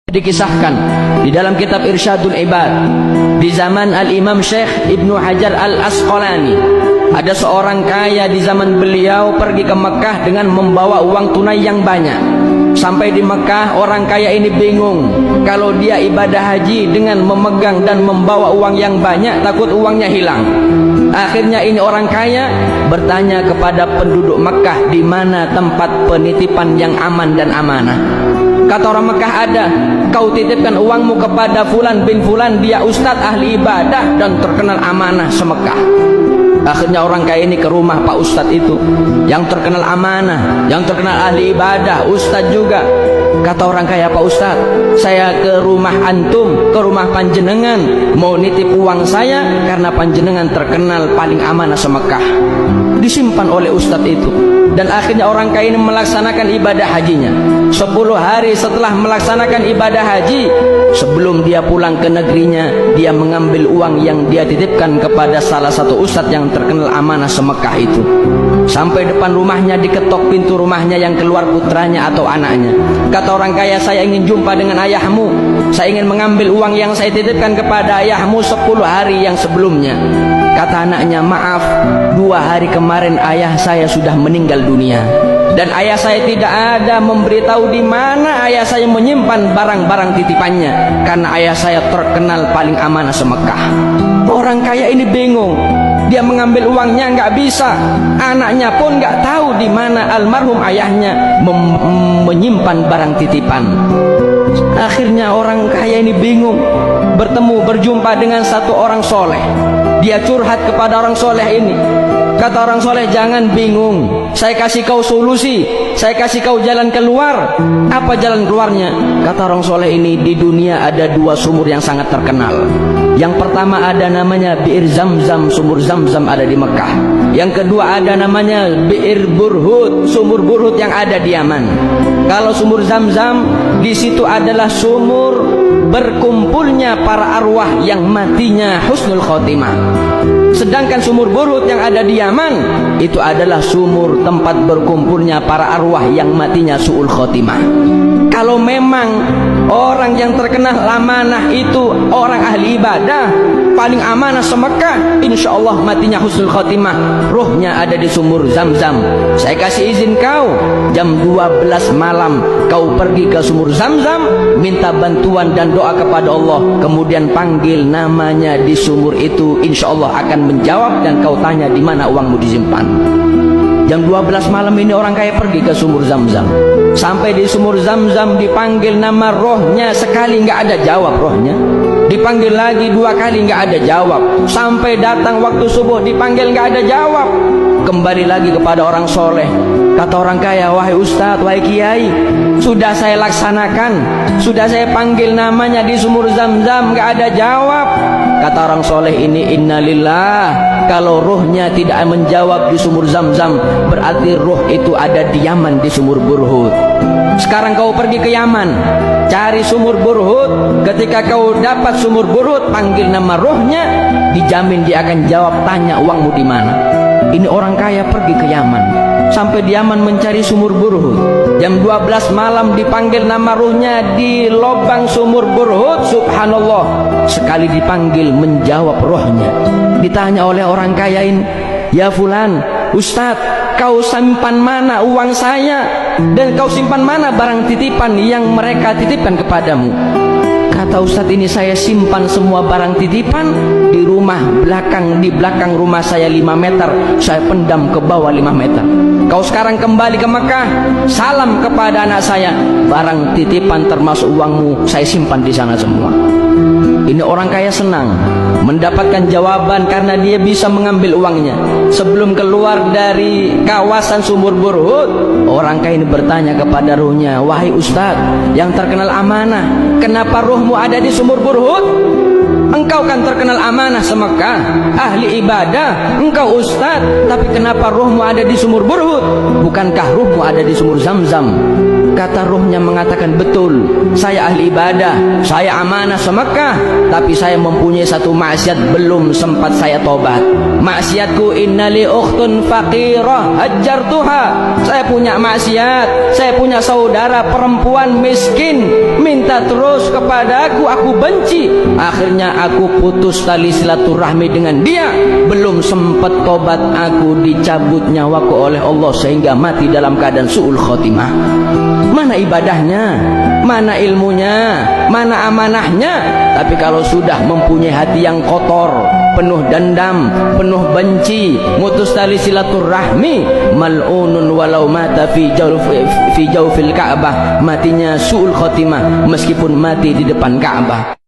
Dikisahkan di dalam kitab Irsyadul Ibad di zaman Al-Imam Syekh Ibnu Hajar Al-Asqalani, ada seorang kaya di zaman beliau pergi ke Mekah dengan membawa uang tunai yang banyak. Sampai di Mekah, orang kaya ini bingung kalau dia ibadah haji dengan memegang dan membawa uang yang banyak, takut uangnya hilang. Akhirnya ini orang kaya bertanya kepada penduduk Mekah, di mana tempat penitipan yang aman dan amanah. Kata orang Mekah, ada. Kau titipkan uangmu kepada Fulan bin Fulan, dia ustadz ahli ibadah dan terkenal amanah semekah. Akhirnya orang kaya ini ke rumah Pak Ustadz itu, yang terkenal amanah, yang terkenal ahli ibadah, ustadz juga. Kata orang kaya, Pak Ustadz, saya ke rumah antum, ke rumah panjenengan, mau nitip uang saya karena panjenengan terkenal paling amanah semekah. Disimpan oleh ustadz itu. Dan akhirnya orang kaya ini melaksanakan ibadah hajinya. 10 hari setelah melaksanakan ibadah haji, sebelum dia pulang ke negerinya, dia mengambil uang yang dia titipkan kepada salah satu ustadz yang terkenal amanah semekah itu. Sampai depan rumahnya, diketok pintu rumahnya, yang keluar putranya atau anaknya. Kata orang kaya, saya ingin jumpa dengan ayahmu, saya ingin mengambil uang yang saya titipkan kepada ayahmu 10 hari yang sebelumnya. Kata anaknya, maaf, 2 hari kemarin ayah saya sudah meninggal dunia, dan ayah saya tidak ada memberitahu di mana ayah saya menyimpan barang-barang titipannya, karena ayah saya terkenal paling amanah semekah. Orang kaya ini bingung, dia mengambil uangnya nggak bisa, anaknya pun nggak tahu di mana almarhum ayahnya menyimpan barang titipan. Akhirnya orang kaya ini bingung, berjumpa dengan satu orang soleh. Dia curhat kepada orang soleh ini. Kata orang soleh, jangan bingung, saya kasih kau solusi, saya kasih kau jalan keluar. Apa jalan keluarnya? Kata orang soleh ini, di dunia ada 2 sumur yang sangat terkenal. Yang pertama ada namanya Bi'ir Zamzam, sumur Zamzam ada di Mekah. Yang kedua ada namanya Bi'ir Burhut, sumur Burhut yang ada di Yaman. Kalau sumur Zamzam, di situ adalah sumur berkumpulnya para arwah yang matinya husnul khotimah. Sedangkan sumur Burhut yang ada di Yaman, itu adalah sumur tempat berkumpulnya para arwah yang matinya su'ul khotimah. Kalau memang orang yang terkenal amanah itu orang ahli ibadah, paling amanah semekah, insya Allah matinya husnul khotimah, ruhnya ada di sumur Zamzam. Saya kasih izin kau, jam 12 malam kau pergi ke sumur Zamzam, minta bantuan dan doa kepada Allah, kemudian panggil namanya di sumur itu, insya Allah akan menjawab, dan kau tanya di mana uangmu disimpan. Jam 12 malam ini orang kaya pergi ke sumur Zamzam. Sampai di sumur Zamzam, dipanggil nama rohnya, sekali nggak ada jawab rohnya. Dipanggil lagi 2 kali nggak ada jawab. Sampai datang waktu subuh, dipanggil nggak ada jawab. Kembali lagi kepada orang soleh. Kata orang kaya, wahai ustadz, wahai kiai, sudah saya laksanakan, sudah saya panggil namanya di sumur Zamzam, nggak ada jawab. Kata orang soleh ini, innalillah, kalau ruhnya tidak menjawab di sumur Zamzam, berarti ruh itu ada di Yaman di sumur Burhut. Sekarang kau pergi ke Yaman, cari sumur Burhut. Ketika kau dapat sumur Burhut, panggil nama ruhnya, dijamin dia akan jawab, tanya uangmu di mana. Ini orang kaya pergi ke Yaman, sampai di Yaman mencari sumur Burhut. Jam 12 malam dipanggil nama ruhnya di lubang sumur Burhut. Subhanallah, sekali dipanggil menjawab rohnya. Ditanya oleh orang kaya ini, ya fulan, ustadz, kau simpan mana uang saya, dan kau simpan mana barang titipan yang mereka titipkan kepadamu? Kata ustadz ini, saya simpan semua barang titipan di rumah belakang, di belakang rumah saya 5 meter, saya pendam ke bawah 5 meter. Kau sekarang kembali ke Mekah, salam kepada anak saya, barang titipan termasuk uangmu saya simpan di sana semua. Ini orang kaya senang mendapatkan jawaban karena dia bisa mengambil uangnya. Sebelum keluar dari kawasan sumur Burhut, orang kaya ini bertanya kepada ruhnya, wahai ustadz yang terkenal amanah, kenapa ruhmu ada di sumur Burhut? Engkau kan terkenal amanah semekah, ahli ibadah, engkau ustadz, tapi kenapa ruhmu ada di sumur Burhut? Bukankah ruhmu ada di sumur Zamzam? Kata ruhnya mengatakan, betul, saya ahli ibadah, saya amanah se-Mekah, tapi saya mempunyai satu maksiat belum sempat saya tobat. Maksiatku, innali ukhtun faqirah hajjartuha. Saya punya maksiat, saya punya saudara perempuan miskin, minta terus kepada aku benci. Akhirnya aku putus tali silaturahmi dengan dia. Belum sempat tobat, aku dicabut nyawaku oleh Allah sehingga mati dalam keadaan su'ul khotimah. Mana ibadahnya, mana ilmunya, mana amanahnya? Tapi kalau sudah mempunyai hati yang kotor, penuh dendam, penuh benci, mutus tali silaturahmi, mal'unun walau mata fi jawfil Ka'bah, matinya su'ul khotimah meskipun mati di depan Ka'bah.